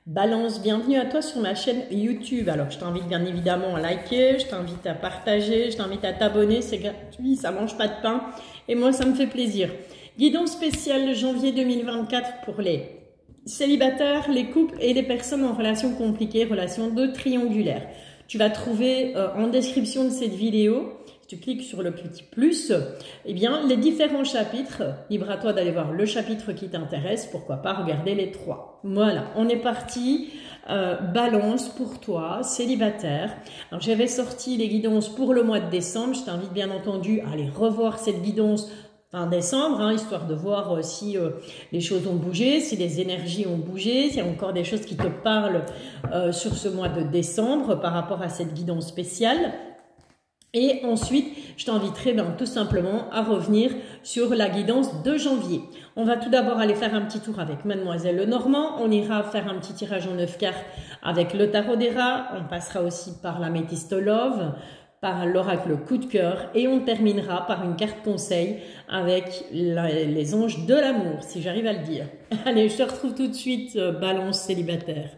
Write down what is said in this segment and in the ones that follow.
Balance, bienvenue à toi sur ma chaîne YouTube. Alors, je t'invite bien évidemment à liker, je t'invite à partager, je t'invite à t'abonner. C'est gratuit, ça mange pas de pain. Et moi, ça me fait plaisir. Guidance spéciale janvier 2024 pour les célibataires, les couples et les personnes en relation compliquée, relation de triangulaire. Tu vas trouver en description de cette vidéo, si tu cliques sur le petit plus, eh bien, les différents chapitres. Libre à toi d'aller voir le chapitre qui t'intéresse. Pourquoi pas regarder les 3. Voilà, on est parti. Balance pour toi, célibataire. Alors, j'avais sorti les guidances pour le mois de décembre. Je t'invite bien entendu à aller revoir cette guidance fin décembre, hein, histoire de voir si les choses ont bougé, si les énergies ont bougé, s'il y a encore des choses qui te parlent sur ce mois de décembre par rapport à cette guidance spéciale. Et ensuite, je t'inviterai tout simplement à revenir sur la guidance de janvier. On va tout d'abord aller faire un petit tour avec Mademoiselle Lenormand. On ira faire un petit tirage en 9 cartes avec le tarot des rats. On passera aussi par la Métiste Love, par l'oracle coup de cœur. Et on terminera par une carte conseil avec les anges de l'amour, si j'arrive à le dire. Allez, je te retrouve tout de suite, Balance célibataire.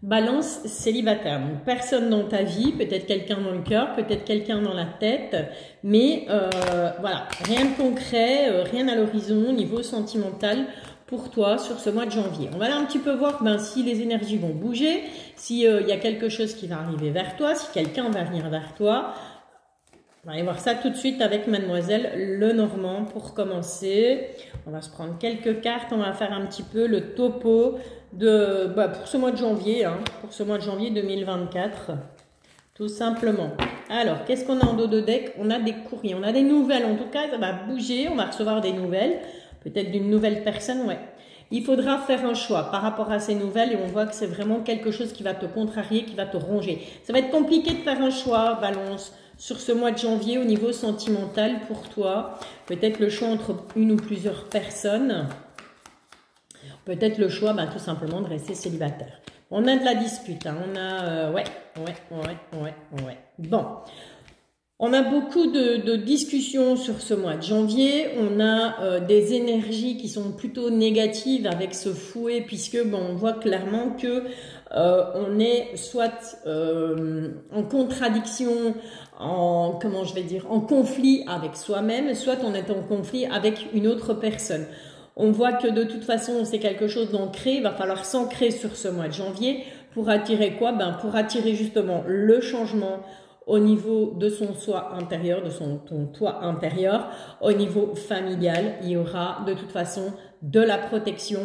Balance célibataire, donc personne dans ta vie, peut-être quelqu'un dans le cœur, peut-être quelqu'un dans la tête, mais voilà, rien de concret, rien à l'horizon, niveau sentimental pour toi sur ce mois de janvier. On va aller un petit peu voir si les énergies vont bouger, s'il y a quelque chose qui va arriver vers toi, si quelqu'un va venir vers toi. On va aller voir ça tout de suite avec Mademoiselle Lenormand pour commencer. On va se prendre quelques cartes, on va faire un petit peu le topo de, pour ce mois de janvier, pour ce mois de janvier 2024, tout simplement. Alors, qu'est-ce qu'on a en dos de deck? On a des courriers, on a des nouvelles, en tout cas, ça va bouger, on va recevoir des nouvelles, peut-être d'une nouvelle personne, ouais. Il faudra faire un choix par rapport à ces nouvelles et on voit que c'est vraiment quelque chose qui va te contrarier, qui va te ronger. Ça va être compliqué de faire un choix, Balance, sur ce mois de janvier au niveau sentimental pour toi. Peut-être le choix entre une ou plusieurs personnes. Peut-être le choix, tout simplement, de rester célibataire. On a de la dispute, hein. On a... ouais. Bon. On a beaucoup de discussions sur ce mois de janvier. On a des énergies qui sont plutôt négatives avec ce fouet, puisque on voit clairement que on est soit en contradiction, en conflit avec soi-même, soit on est en conflit avec une autre personne. On voit que de toute façon, c'est quelque chose d'ancré. Il va falloir s'ancrer sur ce mois de janvier pour attirer quoi? Pour attirer justement le changement au niveau de son soi intérieur, de ton toi intérieur. Au niveau familial, il y aura de toute façon de la protection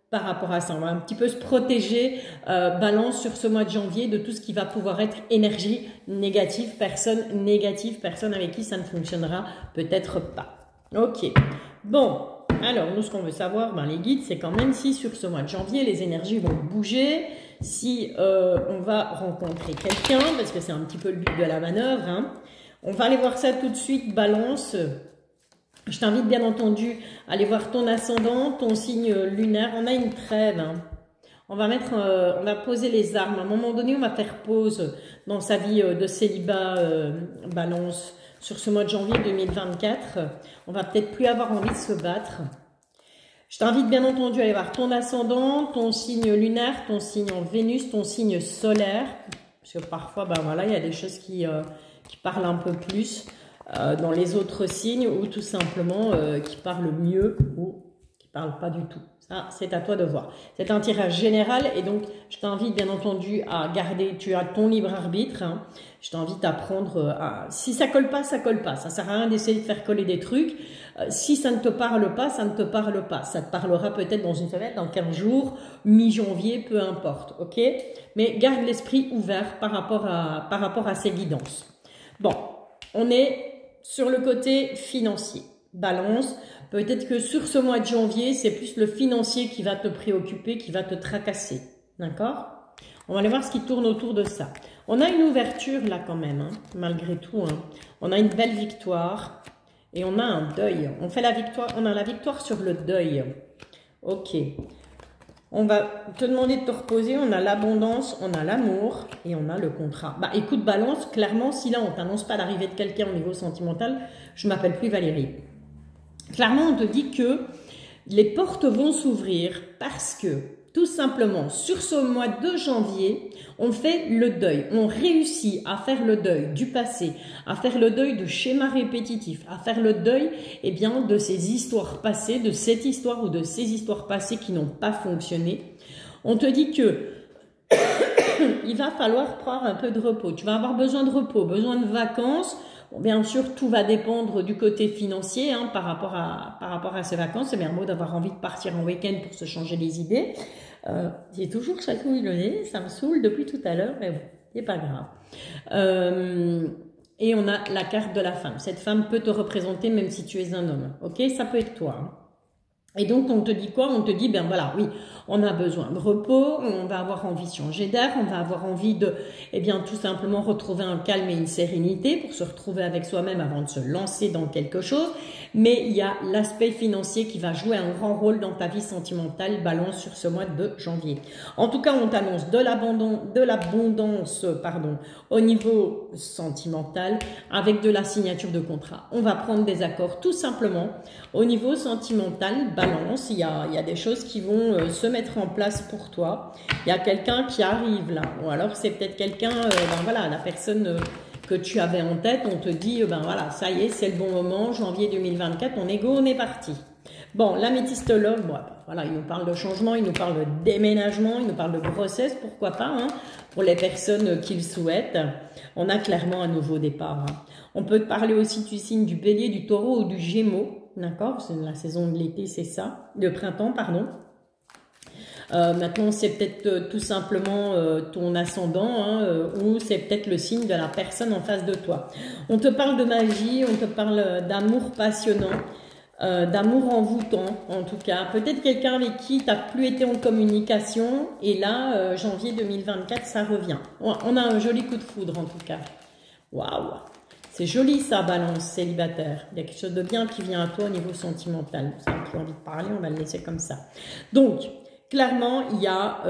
par rapport à ça. On va un petit peu se protéger, Balance, sur ce mois de janvier de tout ce qui va pouvoir être énergie négative, personne avec qui ça ne fonctionnera peut-être pas. Ok, bon. Alors, nous, ce qu'on veut savoir, les guides, c'est quand même si sur ce mois de janvier, les énergies vont bouger, si on va rencontrer quelqu'un, parce que c'est un petit peu le but de la manœuvre. Hein. On va aller voir ça tout de suite, Balance. Je t'invite bien entendu à aller voir ton ascendant, ton signe lunaire. On a une trêve. Hein. On va poser les armes. À un moment donné, on va faire pause dans sa vie de célibat, Balance. Sur ce mois de janvier 2024, on va peut-être plus avoir envie de se battre. Je t'invite bien entendu à aller voir ton ascendant, ton signe lunaire, ton signe en Vénus, ton signe solaire. Parce que parfois, voilà, il y a des choses qui parlent un peu plus dans les autres signes ou tout simplement qui parlent mieux ou qui ne parlent pas du tout. Ça, c'est à toi de voir. C'est un tirage général et donc je t'invite bien entendu à garder, tu as ton libre arbitre. Hein. Je t'invite à prendre, si ça colle pas, ça colle pas. Ça sert à rien d'essayer de faire coller des trucs. Si ça ne te parle pas, ça ne te parle pas. Ça te parlera peut-être dans une semaine, dans 15 jours, mi-janvier, peu importe. Ok? Mais garde l'esprit ouvert par rapport à ces guidances. Bon, on est sur le côté financier. Balance. Peut-être que sur ce mois de janvier, c'est plus le financier qui va te préoccuper, qui va te tracasser. D'accord? On va aller voir ce qui tourne autour de ça. On a une ouverture là quand même, hein, malgré tout. Hein. On a une belle victoire et on a un deuil. On fait la victoire, on a la victoire sur le deuil. Ok. On va te demander de te reposer. On a l'abondance, on a l'amour et on a le contrat. Écoute, Balance, clairement, si là on t'annonce pas l'arrivée de quelqu'un au niveau sentimental, je m'appelle plus Valérie. Clairement, on te dit que les portes vont s'ouvrir parce que tout simplement, sur ce mois de janvier, on fait le deuil. On réussit à faire le deuil du passé, à faire le deuil de schémas répétitifs, à faire le deuil eh bien, de ces histoires passées, de cette histoire ou de ces histoires passées qui n'ont pas fonctionné. On te dit que il va falloir prendre un peu de repos. Tu vas avoir besoin de repos, besoin de vacances. Bon, bien sûr, tout va dépendre du côté financier hein, par rapport à ces vacances. C'est bien beau d'avoir envie de partir en week-end pour se changer les idées. J'ai toujours chatouillé le nez, ça me saoule depuis tout à l'heure, mais bon, c'est pas grave. Et on a la carte de la femme. Cette femme peut te représenter même si tu es un homme. Ok, ça peut être toi. Hein. Et donc, on te dit quoi? On te dit, ben voilà, oui, on a besoin de repos, on va avoir envie de changer d'air, on va avoir envie de, eh bien, tout simplement retrouver un calme et une sérénité pour se retrouver avec soi-même avant de se lancer dans quelque chose. Mais il y a l'aspect financier qui va jouer un grand rôle dans ta vie sentimentale, balance sur ce mois de janvier. En tout cas, on t'annonce de l'abondance, au niveau sentimental avec de la signature de contrat. On va prendre des accords tout simplement au niveau sentimental. Balance, il y a des choses qui vont se mettre en place pour toi. Il y a quelqu'un qui arrive là, ou alors c'est peut-être quelqu'un, ben voilà, la personne que tu avais en tête, on te dit, ben voilà, ça y est, c'est le bon moment, janvier 2024, on est go, on est parti. Bon, l'améthystologue, bon, voilà, il nous parle de changement, il nous parle de déménagement, il nous parle de grossesse, pourquoi pas, hein, pour les personnes qui le souhaitent. On a clairement un nouveau départ. Hein. On peut te parler aussi du signe du bélier, du taureau ou du gémeaux. D'accord, c'est la saison de l'été, c'est ça, de printemps, pardon. Maintenant, c'est peut-être tout simplement ton ascendant hein, ou c'est peut-être le signe de la personne en face de toi. On te parle de magie, on te parle d'amour passionnant, d'amour envoûtant en tout cas. Peut-être quelqu'un avec qui tu n'as plus été en communication et là, janvier 2024, ça revient. On a un joli coup de foudre en tout cas. Waouh! C'est joli ça, balance, célibataire. Il y a quelque chose de bien qui vient à toi au niveau sentimental. Si tu n'as plus envie de parler, on va le laisser comme ça. Donc, clairement, il y a,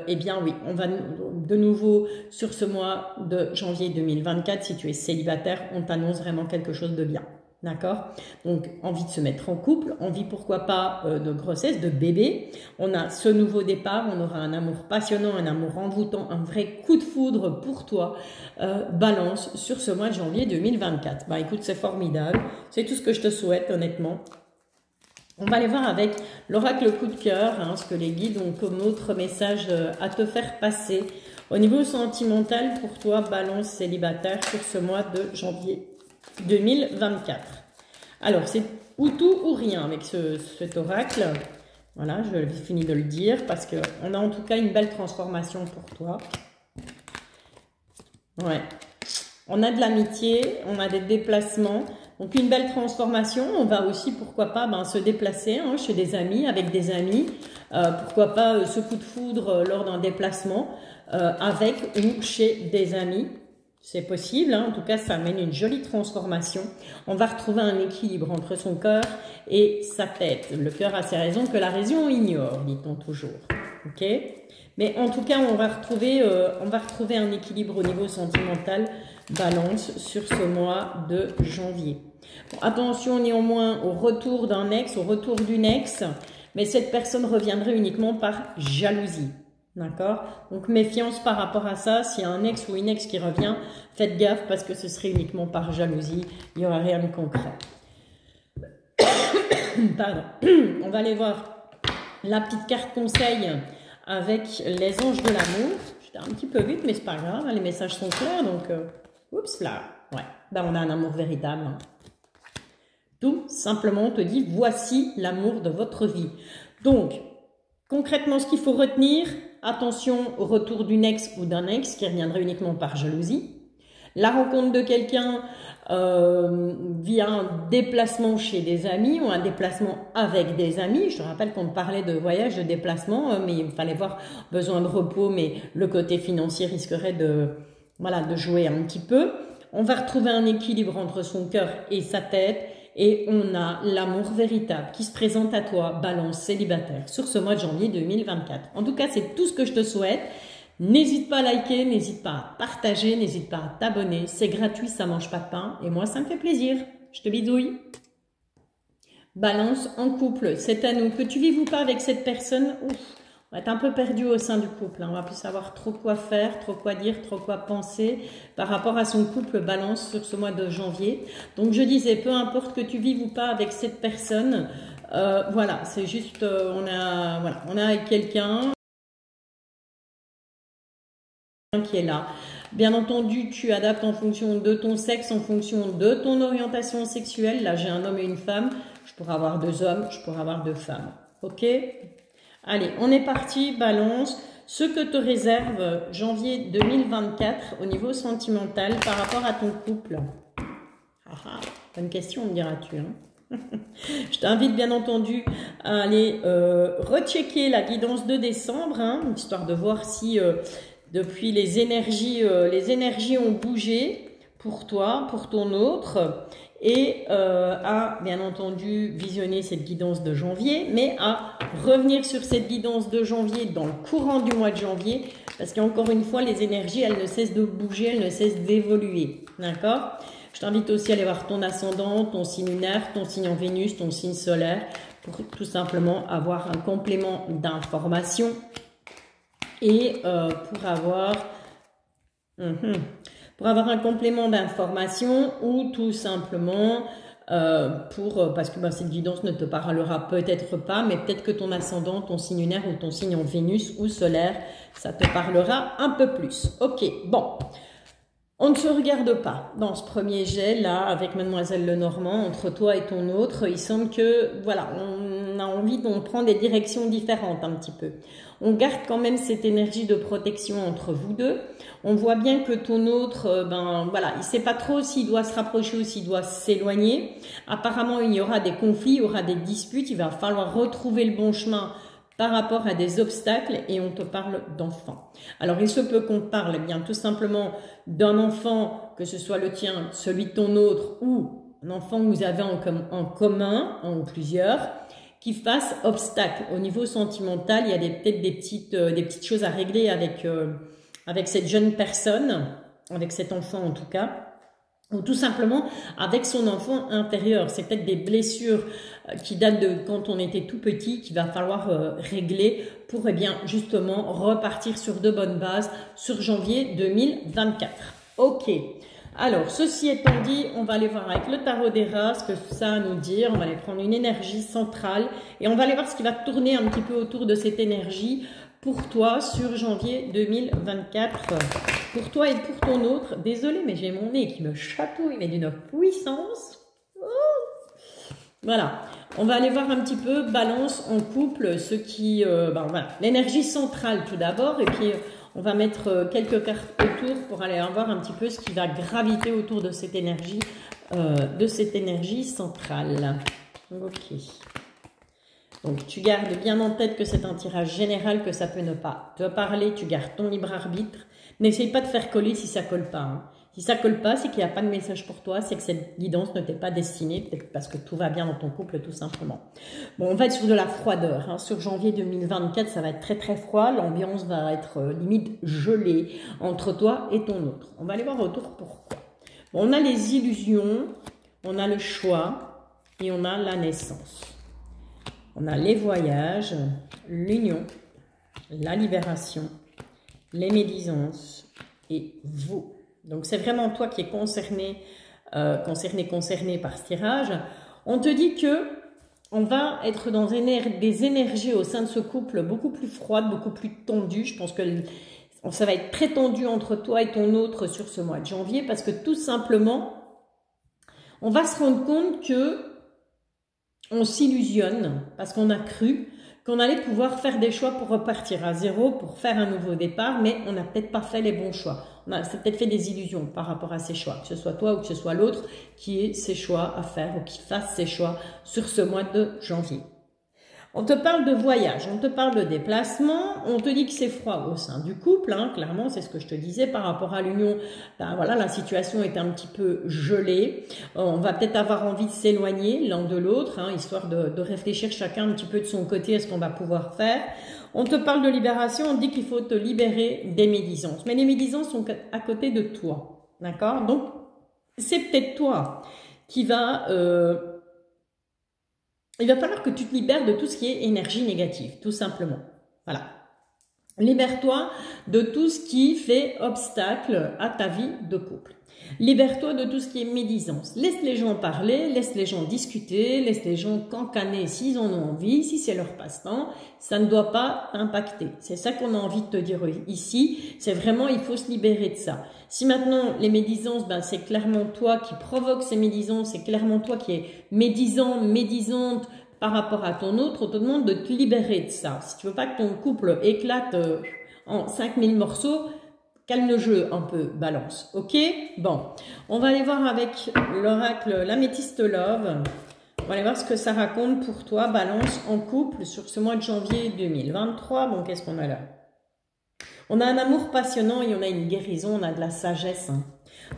eh bien oui, on va de nouveau sur ce mois de janvier 2024, si tu es célibataire, on t'annonce vraiment quelque chose de bien. D'accord? Donc, envie de se mettre en couple, envie pourquoi pas de grossesse, de bébé. On a ce nouveau départ, on aura un amour passionnant, un amour envoûtant, un vrai coup de foudre pour toi. Balance sur ce mois de janvier 2024. Bah écoute, c'est formidable. C'est tout ce que je te souhaite, honnêtement. On va aller voir avec l'oracle coup de cœur, hein, ce que les guides ont comme autre message à te faire passer. Au niveau sentimental, pour toi, balance célibataire sur ce mois de janvier 2024. Alors, c'est ou tout ou rien avec cet oracle. Voilà, je finis de le dire parce qu'on a en tout cas une belle transformation pour toi. Ouais. On a de l'amitié, on a des déplacements. Donc, une belle transformation. On va aussi, pourquoi pas, se déplacer hein, chez des amis, avec des amis. Pourquoi pas ce coup de foudre lors d'un déplacement avec ou chez des amis. C'est possible, hein. En tout cas, ça amène une jolie transformation. On va retrouver un équilibre entre son cœur et sa tête. Le cœur a ses raisons que la raison ignore, dit-on toujours. Ok? Mais en tout cas, on va retrouver un équilibre au niveau sentimental, balance, sur ce mois de janvier. Bon, attention néanmoins au retour d'un ex, au retour d'une ex, mais cette personne reviendrait uniquement par jalousie. D'accord? Donc, méfiance par rapport à ça. S'il y a un ex ou une ex qui revient, faites gaffe parce que ce serait uniquement par jalousie. Il n'y aura rien de concret. Pardon. On va aller voir la petite carte conseil avec les anges de l'amour. J'étais un petit peu vite, mais c'est pas grave. Les messages sont clairs. Donc, oups là. Ouais. Ben, on a un amour véritable. Hein. Tout simplement, on te dit, voici l'amour de votre vie. Donc, concrètement, ce qu'il faut retenir, attention au retour d'une ex ou d'un ex qui reviendrait uniquement par jalousie. La rencontre de quelqu'un via un déplacement chez des amis ou un déplacement avec des amis. Je te rappelle qu'on parlait de voyage, de déplacement, mais il fallait voir besoin de repos, mais le côté financier risquerait de jouer un petit peu. On va retrouver un équilibre entre son cœur et sa tête. Et on a l'amour véritable qui se présente à toi, balance célibataire, sur ce mois de janvier 2024. En tout cas, c'est tout ce que je te souhaite. N'hésite pas à liker, n'hésite pas à partager, n'hésite pas à t'abonner. C'est gratuit, ça mange pas de pain. Et moi, ça me fait plaisir. Je te bidouille. Balance en couple, c'est à nous. Que tu vives ou pas avec cette personne, ouf, On va être un peu perdu au sein du couple. Hein. On va plus savoir trop quoi faire, trop quoi dire, trop quoi penser par rapport à son couple balance sur ce mois de janvier. Donc je disais, peu importe que tu vives ou pas avec cette personne, voilà, c'est juste, on a avec quelqu'un qui est là. Bien entendu, tu adaptes en fonction de ton sexe, en fonction de ton orientation sexuelle. Là, j'ai un homme et une femme. Je pourrais avoir 2 hommes, je pourrais avoir 2 femmes. Ok? Allez, on est parti, balance. Ce que te réserve janvier 2024 au niveau sentimental par rapport à ton couple. Ah, bonne question, me diras-tu. Hein. Je t'invite bien entendu à aller rechecker la guidance de décembre, hein, histoire de voir si depuis les énergies ont bougé pour toi, pour ton autre, et à bien entendu visionner cette guidance de janvier, mais à revenir sur cette guidance de janvier dans le courant du mois de janvier, parce qu'encore une fois, les énergies, elles ne cessent de bouger, elles ne cessent d'évoluer, d'accord? Je t'invite aussi à aller voir ton ascendant, ton signe lunaire, ton signe en Vénus, ton signe solaire, pour tout simplement avoir un complément d'information et pour avoir un complément d'information ou tout simplement parce que cette guidance ne te parlera peut-être pas, mais peut-être que ton ascendant, ton signe lunaire ou ton signe en Vénus ou solaire, ça te parlera un peu plus. Ok, bon. On ne se regarde pas dans ce premier jet là avec Mademoiselle Lenormand entre toi et ton autre. Il semble que voilà, on a envie d'en prendre des directions différentes un petit peu. On garde quand même cette énergie de protection entre vous deux. On voit bien que ton autre, voilà, il sait pas trop s'il doit se rapprocher ou s'il doit s'éloigner. Apparemment, il y aura des conflits, il y aura des disputes. Il va falloir retrouver le bon chemin par rapport à des obstacles et on te parle d'enfants. Alors, il se peut qu'on parle bien tout simplement d'un enfant, que ce soit le tien, celui de ton autre ou un enfant que vous avez en commun, en plusieurs, qui fasse obstacle. Au niveau sentimental, il y a peut-être des petites choses à régler avec cette jeune personne, avec cet enfant en tout cas, ou tout simplement avec son enfant intérieur. C'est peut-être des blessures qui datent de quand on était tout petit qu'il va falloir régler pour justement repartir sur de bonnes bases sur janvier 2024. Ok, alors ceci étant dit, on va aller voir avec le tarot des rats ce que ça a à nous dire. On va aller prendre une énergie centrale et on va aller voir ce qui va tourner un petit peu autour de cette énergie pour toi sur janvier 2024, pour toi et pour ton autre. Désolée, mais j'ai mon nez qui me chatouille, mais d'une puissance. Oh, voilà, on va aller voir un petit peu balance en couple, ce qui, voilà, l'énergie centrale tout d'abord, et puis on va mettre quelques cartes autour pour aller voir un petit peu ce qui va graviter autour de cette énergie centrale. Ok. Donc, tu gardes bien en tête que c'est un tirage général, que ça peut ne pas te parler. Tu gardes ton libre arbitre. N'essaye pas de faire coller si ça colle pas. Hein. Si ça colle pas, c'est qu'il n'y a pas de message pour toi. C'est que cette guidance ne t'est pas destinée. Peut-être parce que tout va bien dans ton couple, tout simplement. Bon, on va être sur de la froideur. Hein. Sur janvier 2024, ça va être très très froid. L'ambiance va être limite gelée entre toi et ton autre. On va aller voir autour pourquoi. Bon, on a les illusions, on a le choix et on a la naissance. On a les voyages, l'union, la libération, les médisances et vous. Donc, c'est vraiment toi qui es concerné par ce tirage. On te dit que on va être dans des énergies au sein de ce couple beaucoup plus froides, beaucoup plus tendues. Je pense que ça va être très tendu entre toi et ton autre sur ce mois de janvier parce que tout simplement, on va se rendre compte que on s'illusionne parce qu'on a cru qu'on allait pouvoir faire des choix pour repartir à zéro, pour faire un nouveau départ, mais on n'a peut-être pas fait les bons choix. On a peut-être fait des illusions par rapport à ces choix, que ce soit toi ou que ce soit l'autre qui ait ses choix à faire ou qui fasse ses choix sur ce mois de janvier. On te parle de voyage, on te parle de déplacement, on te dit que c'est froid au sein du couple, hein, clairement c'est ce que je te disais par rapport à l'union, voilà, la situation est un petit peu gelée, on va peut-être avoir envie de s'éloigner l'un de l'autre, hein, histoire de réfléchir chacun un petit peu de son côté à ce qu'on va pouvoir faire. On te parle de libération, on te dit qu'il faut te libérer des médisances, mais les médisances sont à côté de toi, d'accord? Donc c'est peut-être toi qui va... il va falloir que tu te libères de tout ce qui est énergie négative, tout simplement. Voilà. Libère-toi de tout ce qui fait obstacle à ta vie de couple. Libère-toi de tout ce qui est médisance. Laisse les gens parler, laisse les gens discuter, laisse les gens cancaner s'ils en ont envie, si c'est leur passe-temps. Ça ne doit pas t'impacter. C'est ça qu'on a envie de te dire ici. C'est vraiment, il faut se libérer de ça. Si maintenant, les médisances, ben, c'est clairement toi qui provoque ces médisances, c'est clairement toi qui es médisant, médisante par rapport à ton autre, on te demande de te libérer de ça. Si tu veux pas que ton couple éclate en 5000 morceaux, calme le jeu un peu, balance, ok? Bon, on va aller voir avec l'oracle l'Améthyste Love. On va aller voir ce que ça raconte pour toi, balance en couple sur ce mois de janvier 2023. Bon, qu'est-ce qu'on a là? On a un amour passionnant et on a une guérison, on a de la sagesse. Hein.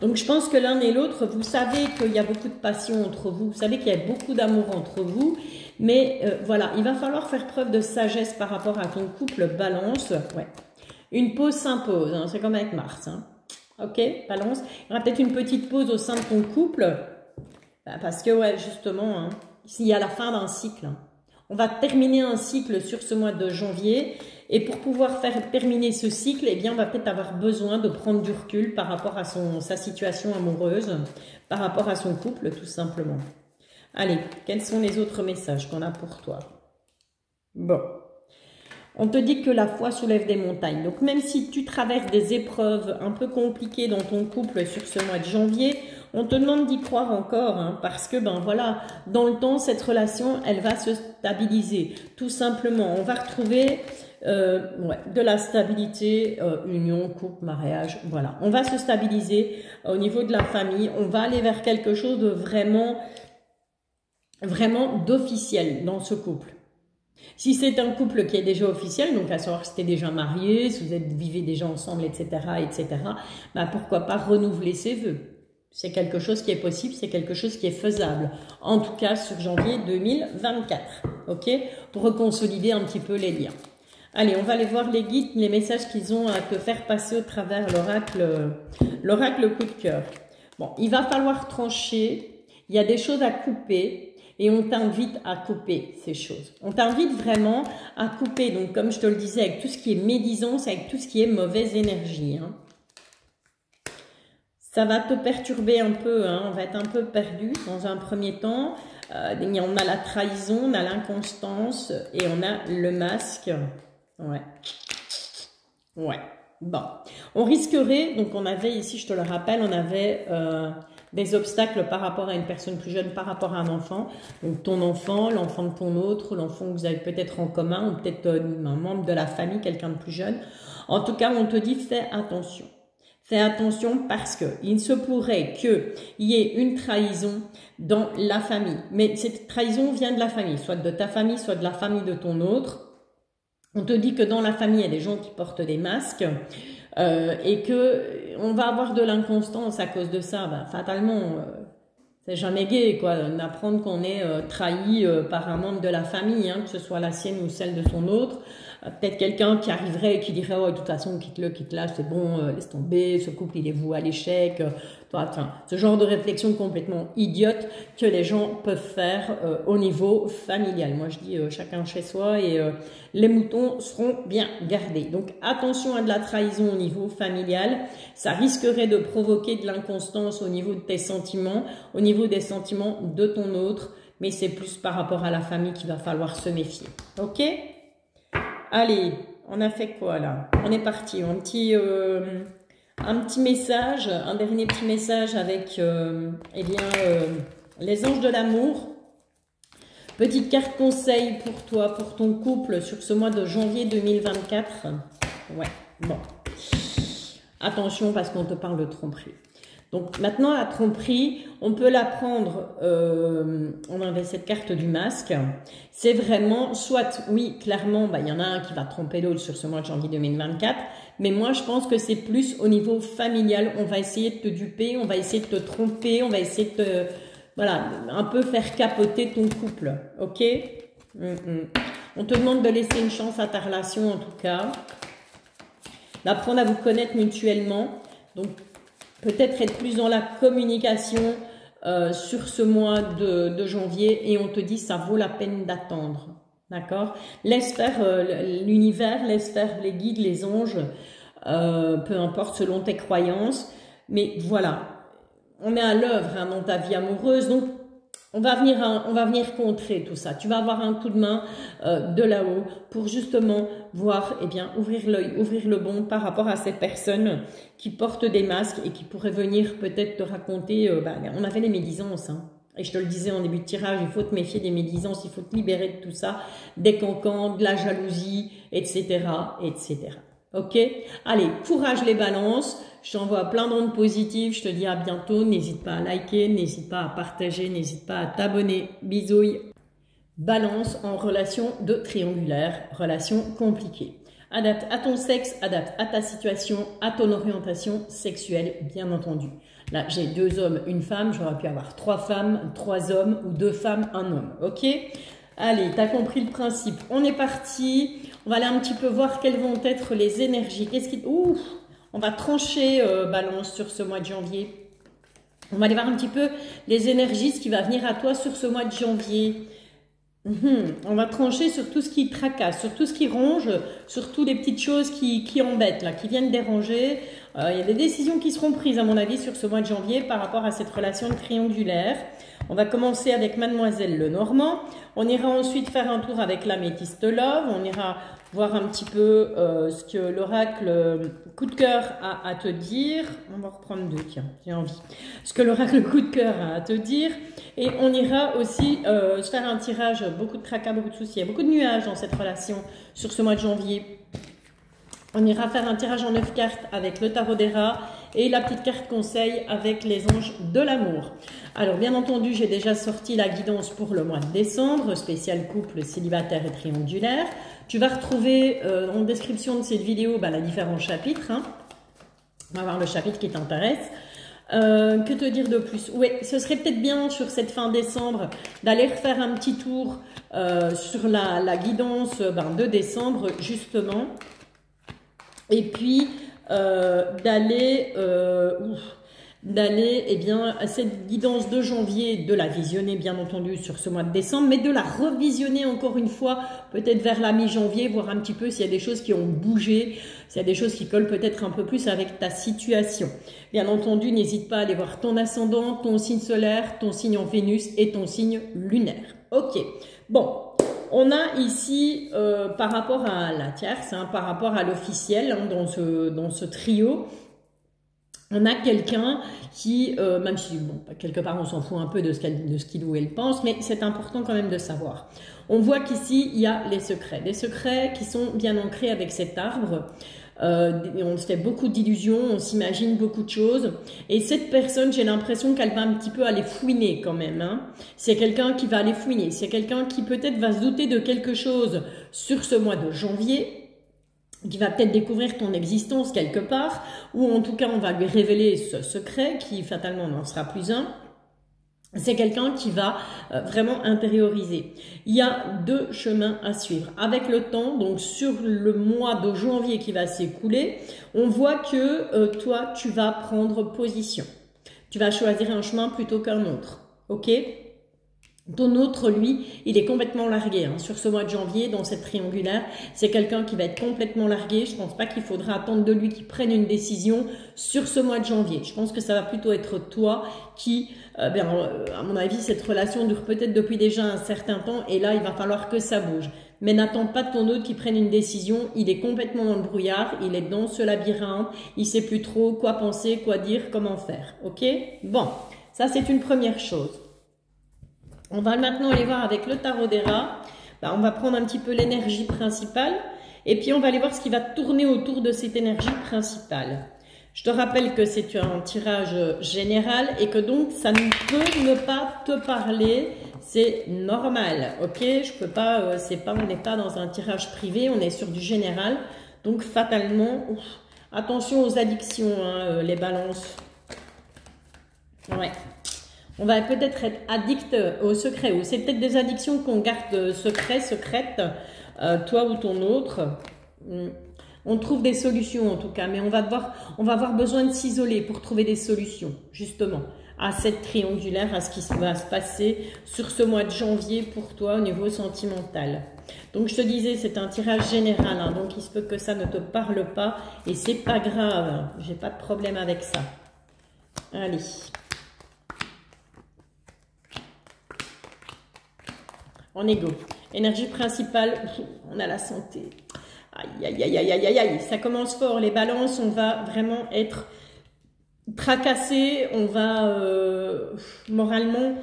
Donc, je pense que l'un et l'autre, vous savez qu'il y a beaucoup de passion entre vous, vous savez qu'il y a beaucoup d'amour entre vous, mais voilà, il va falloir faire preuve de sagesse par rapport à ton couple balance, ouais. Une pause s'impose, hein, c'est comme avec Mars. Hein. Ok, balance. Il y aura peut-être une petite pause au sein de ton couple. Bah, parce que, ouais, justement, hein, il y a la fin d'un cycle. Hein. On va terminer un cycle sur ce mois de janvier. Et pour pouvoir faire terminer ce cycle, eh bien, on va peut-être avoir besoin de prendre du recul par rapport à sa situation amoureuse, par rapport à son couple, tout simplement. Allez, quels sont les autres messages qu'on a pour toi? Bon. On te dit que la foi soulève des montagnes. Donc, même si tu traverses des épreuves un peu compliquées dans ton couple sur ce mois de janvier, on te demande d'y croire encore, hein, parce que, ben voilà, dans le temps, cette relation, elle va se stabiliser. Tout simplement, on va retrouver de la stabilité, union, couple, mariage, voilà. On va se stabiliser au niveau de la famille. On va aller vers quelque chose de vraiment d'officiel dans ce couple. Si c'est un couple qui est déjà officiel, donc à savoir si tu es déjà marié, si vous vivez déjà ensemble, etc., bah pourquoi pas renouveler ses vœux. C'est quelque chose qui est possible, c'est quelque chose qui est faisable. En tout cas, sur janvier 2024, ok? Pour reconsolider un petit peu les liens. Allez, on va aller voir les guides, les messages qu'ils ont à te faire passer au travers l'oracle coup de cœur. Bon, il va falloir trancher, il y a des choses à couper. Et on t'invite à couper ces choses. On t'invite vraiment à couper, donc comme je te le disais, avec tout ce qui est médisance, avec tout ce qui est mauvaise énergie. Hein. Ça va te perturber un peu, hein. On va être un peu perdu dans un premier temps. On a la trahison, on a l'inconstance et on a le masque. Ouais. Ouais. Bon. On risquerait, donc on avait ici, je te le rappelle, on avait... des obstacles par rapport à une personne plus jeune, par rapport à un enfant. Donc ton enfant, l'enfant de ton autre, l'enfant que vous avez peut-être en commun, ou peut-être un membre de la famille, quelqu'un de plus jeune. En tout cas, on te dit fais attention. Fais attention parce que il se pourrait qu'il y ait une trahison dans la famille. Mais cette trahison vient de la famille, soit de ta famille, soit de la famille de ton autre. On te dit que dans la famille, il y a des gens qui portent des masques. Et que on va avoir de l'inconstance à cause de ça, ben, fatalement, c'est jamais gai, quoi, d'apprendre qu'on est trahi par un membre de la famille, hein, que ce soit la sienne ou celle de son autre. Peut-être quelqu'un qui arriverait et qui dirait oh, de toute façon quitte-le, quitte-la, c'est bon, laisse tomber, ce couple il est voué à l'échec. Ce genre de réflexion complètement idiote que les gens peuvent faire au niveau familial. Moi je dis chacun chez soi et les moutons seront bien gardés. Donc attention à de la trahison au niveau familial, ça risquerait de provoquer de l'inconstance au niveau de tes sentiments, au niveau des sentiments de ton autre, mais c'est plus par rapport à la famille qu'il va falloir se méfier. Ok ? Allez, on a fait quoi là? On est parti. Un petit message, un dernier petit message avec les anges de l'amour. Petite carte conseil pour toi, pour ton couple sur ce mois de janvier 2024. Ouais, bon. Attention parce qu'on te parle de tromperie. Donc maintenant, la tromperie, on peut la prendre, on avait cette carte du masque, c'est vraiment, soit, oui, clairement, bah, y en a un qui va tromper l'autre sur ce mois de janvier 2024, mais moi, je pense que c'est plus au niveau familial, on va essayer de te duper, on va essayer de te tromper, on va essayer de te, voilà, un peu faire capoter ton couple, ok? On te demande de laisser une chance à ta relation, en tout cas, d'apprendre à vous connaître mutuellement, donc, peut-être être plus dans la communication sur ce mois de janvier et on te dit ça vaut la peine d'attendre. D'accord? Laisse faire l'univers, laisse faire les guides, les anges, peu importe selon tes croyances. Mais voilà, on est à l'œuvre hein, dans ta vie amoureuse, donc on va venir contrer tout ça. Tu vas avoir un coup de main de là-haut pour justement voir, eh bien, ouvrir l'œil, ouvrir le bon par rapport à ces personnes qui portent des masques et qui pourraient venir peut-être te raconter, on avait les médisances, hein. Et je te le disais en début de tirage, il faut te méfier des médisances, il faut te libérer de tout ça, des cancans, de la jalousie, etc., etc. Ok? Allez, courage les balances, je t'envoie plein d'ondes positives, je te dis à bientôt, n'hésite pas à liker, n'hésite pas à partager, n'hésite pas à t'abonner, bisouilles. Balance en relation de triangulaire, relation compliquée. Adapte à ton sexe, adapte à ta situation, à ton orientation sexuelle, bien entendu. Là, j'ai 2 hommes, une femme, j'aurais pu avoir 3 femmes, 3 hommes ou 2 femmes, 1 homme, ok? Allez, tu as compris le principe. On est parti, on va aller un petit peu voir quelles vont être les énergies. Ouh, on va trancher balance sur ce mois de janvier. On va aller voir un petit peu les énergies, ce qui va venir à toi sur ce mois de janvier. On va trancher sur tout ce qui tracasse, sur tout ce qui ronge, sur toutes les petites choses qui embêtent, là, qui viennent déranger. Il y a des décisions qui seront prises, à mon avis, sur ce mois de janvier par rapport à cette relation triangulaire. On va commencer avec Mademoiselle Lenormand. On ira ensuite faire un tour avec l'Améthyste Love. On ira voir un petit peu ce que l'oracle coup de cœur a à te dire. On va reprendre 2, tiens, j'ai envie. Ce que l'oracle coup de cœur a à te dire. Et on ira aussi se faire un tirage, beaucoup de tracas, beaucoup de soucis. Il y a beaucoup de nuages dans cette relation sur ce mois de janvier. On ira faire un tirage en 9 cartes avec le tarot des rats et la petite carte conseil avec les anges de l'amour. Alors bien entendu, j'ai déjà sorti la guidance pour le mois de décembre, spécial couple, célibataire et triangulaire. Tu vas retrouver en description de cette vidéo les différents chapitres. Hein. On va voir le chapitre qui t'intéresse. Que te dire de plus? Oui, ce serait peut-être bien sur cette fin décembre d'aller refaire un petit tour sur la guidance de décembre justement. Et puis d'aller eh bien à cette guidance de janvier, de la visionner bien entendu sur ce mois de décembre, mais de la revisionner encore une fois, peut-être vers la mi-janvier, voir un petit peu s'il y a des choses qui ont bougé, s'il y a des choses qui collent peut-être un peu plus avec ta situation. Bien entendu, n'hésite pas à aller voir ton ascendant, ton signe solaire, ton signe en Vénus et ton signe lunaire. Ok, bon. On a ici, par rapport à la tierce, hein, par rapport à l'officiel, hein, dans ce trio, on a quelqu'un qui, même si, bon, quelque part, on s'en fout un peu de ce qu'il ou elle pense, mais c'est important quand même de savoir. On voit qu'ici, il y a les secrets qui sont bien ancrés avec cet arbre. On se fait beaucoup d'illusions, on s'imagine beaucoup de choses. Et cette personne, j'ai l'impression qu'elle va un petit peu aller fouiner quand même. Hein. C'est quelqu'un qui va aller fouiner. C'est quelqu'un qui peut-être va se douter de quelque chose sur ce mois de janvier, qui va peut-être découvrir ton existence quelque part, ou en tout cas, on va lui révéler ce secret qui fatalement n'en sera plus un. C'est quelqu'un qui va vraiment intérioriser. Il y a 2 chemins à suivre. Avec le temps, donc sur le mois de janvier qui va s'écouler, on voit que toi, tu vas prendre position. Tu vas choisir un chemin plutôt qu'un autre. Ok ? Ton autre, lui, il est complètement largué. Hein. Sur ce mois de janvier, dans cette triangulaire, c'est quelqu'un qui va être complètement largué. Je ne pense pas qu'il faudra attendre de lui qu'il prenne une décision sur ce mois de janvier. Je pense que ça va plutôt être toi qui, à mon avis, cette relation dure peut-être depuis déjà un certain temps et là, il va falloir que ça bouge. Mais n'attends pas de ton autre qui prenne une décision. Il est complètement dans le brouillard, il est dans ce labyrinthe, il ne sait plus trop quoi penser, quoi dire, comment faire. Ok ? Bon, ça c'est une première chose. On va maintenant aller voir avec le tarot des rats. On va prendre un petit peu l'énergie principale et puis on va aller voir ce qui va tourner autour de cette énergie principale. Je te rappelle que c'est un tirage général et que donc ça ne peut ne pas te parler. C'est normal, ok? Je peux pas, on n'est pas dans un tirage privé, on est sur du général. Donc fatalement, attention aux addictions, hein, les balances. Ouais. On va peut-être être addict au secret, ou c'est peut-être des addictions qu'on garde secrètes, toi ou ton autre. On trouve des solutions en tout cas, mais on va avoir besoin de s'isoler pour trouver des solutions, justement, à cette triangulaire, à ce qui va se passer sur ce mois de janvier pour toi au niveau sentimental. Donc je te disais, c'est un tirage général, hein, donc il se peut que ça ne te parle pas et c'est pas grave, j'ai pas de problème avec ça. Allez. En égo. Énergie principale, on a la santé. Aïe, aïe, aïe, aïe, aïe, aïe, ça commence fort. Les balances, on va vraiment être tracassé, on va moralement,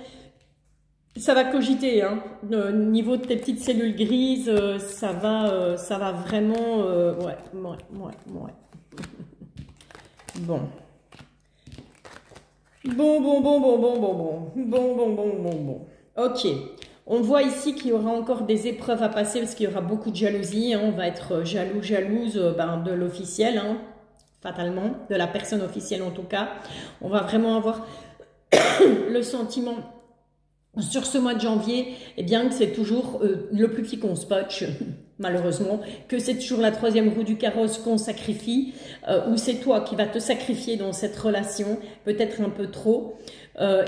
ça va cogiter. Hein. Au niveau de tes petites cellules grises, ça va vraiment, ouais. Bon. Bon. Ok. On voit ici qu'il y aura encore des épreuves à passer parce qu'il y aura beaucoup de jalousie. Hein. On va être jalouse de l'officiel, hein, fatalement, de la personne officielle en tout cas. On va vraiment avoir le sentiment sur ce mois de janvier, eh bien que c'est toujours le plus petit qu'on scotch, malheureusement, que c'est toujours la troisième roue du carrosse qu'on sacrifie, ou c'est toi qui vas te sacrifier dans cette relation, peut-être un peu trop.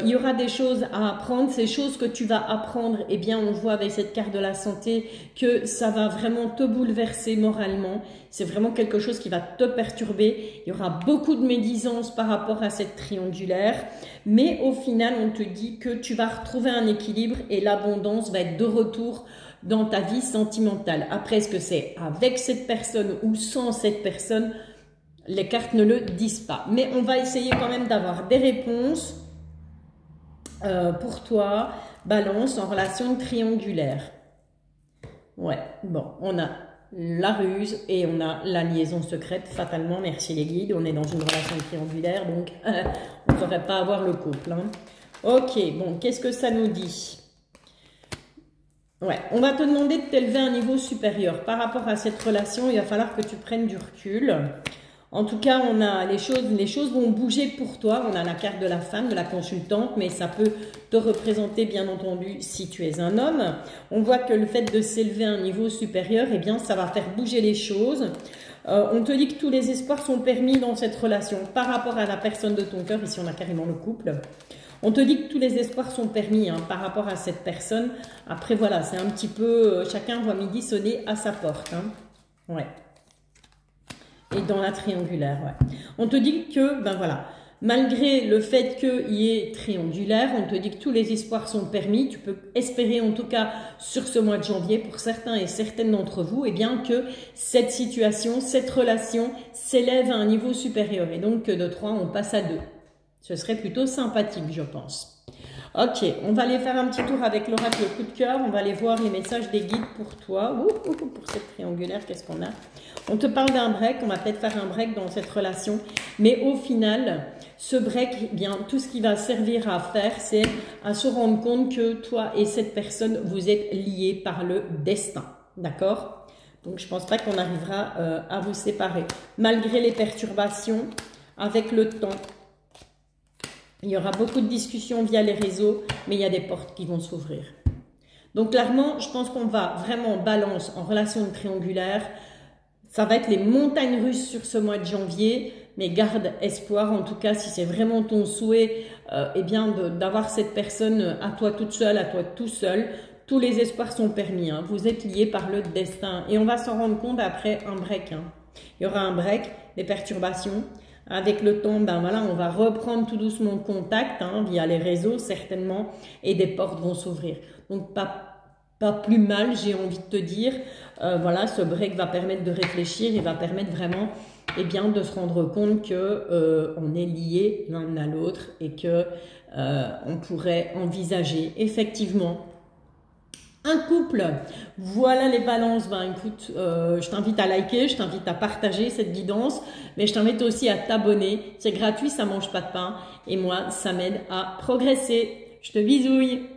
Il y aura des choses à apprendre, ces choses que tu vas apprendre, eh bien on voit avec cette carte de la santé que ça va vraiment te bouleverser moralement, c'est vraiment quelque chose qui va te perturber, il y aura beaucoup de médisance par rapport à cette triangulaire, mais au final on te dit que tu vas retrouver un équilibre et l'abondance va être de retour dans ta vie sentimentale. Après, est-ce que c'est avec cette personne ou sans cette personne? Les cartes ne le disent pas, mais on va essayer quand même d'avoir des réponses pour toi, Balance, en relation triangulaire. Ouais, bon, on a la ruse et on a la liaison secrète, fatalement, merci les guides, on est dans une relation triangulaire, donc on ne saurait pas avoir le couple. Hein. Ok, bon, qu'est-ce que ça nous dit? Ouais, on va te demander de t'élever à un niveau supérieur. Par rapport à cette relation, il va falloir que tu prennes du recul. En tout cas, on a les choses vont bouger pour toi. On a la carte de la femme, de la consultante, mais ça peut te représenter, bien entendu, si tu es un homme. On voit que le fait de s'élever à un niveau supérieur, eh bien, ça va faire bouger les choses. On te dit que tous les espoirs sont permis dans cette relation par rapport à la personne de ton cœur. Ici, on a carrément le couple. On te dit que tous les espoirs sont permis hein, par rapport à cette personne. Après, voilà, c'est un petit peu... chacun voit midi sonner à sa porte. Hein. Ouais. Et dans la triangulaire, ouais. On te dit que, ben voilà, malgré le fait qu'il y ait triangulaire, on te dit que tous les espoirs sont permis. Tu peux espérer, en tout cas, sur ce mois de janvier, pour certains et certaines d'entre vous, eh bien que cette situation, cette relation s'élève à un niveau supérieur. Et donc, de 3, on passe à 2. Ce serait plutôt sympathique, je pense. Ok, on va aller faire un petit tour avec l'oracle coup de cœur. On va aller voir les messages des guides pour toi. Pour cette triangulaire, qu'est-ce qu'on a? On te parle d'un break. On va peut-être faire un break dans cette relation. Mais au final, ce break, eh bien, tout ce qui va servir à faire, c'est à se rendre compte que toi et cette personne, vous êtes liés par le destin. D'accord? Donc, je ne pense pas qu'on arrivera à vous séparer. Malgré les perturbations, avec le temps, il y aura beaucoup de discussions via les réseaux, mais il y a des portes qui vont s'ouvrir. Donc clairement, je pense qu'on va vraiment balance en relation triangulaire. Ça va être les montagnes russes sur ce mois de janvier, mais garde espoir. En tout cas, si c'est vraiment ton souhait, eh bien d'avoir cette personne à toi toute seule, à toi tout seul, tous les espoirs sont permis. Hein. Vous êtes liés par le destin. Et on va s'en rendre compte après un break. Hein. Il y aura un break, des perturbations. Avec le temps, ben voilà, on va reprendre tout doucement contact hein, via les réseaux certainement et des portes vont s'ouvrir. Donc pas plus mal, j'ai envie de te dire. Voilà, ce break va permettre de réfléchir, il va permettre vraiment eh bien, de se rendre compte que on est liés l'un à l'autre et que on pourrait envisager effectivement un couple. Voilà les balances. Ben écoute, je t'invite à liker, je t'invite à partager cette guidance, mais je t'invite aussi à t'abonner. C'est gratuit, ça mange pas de pain et moi, ça m'aide à progresser. Je te bisouille.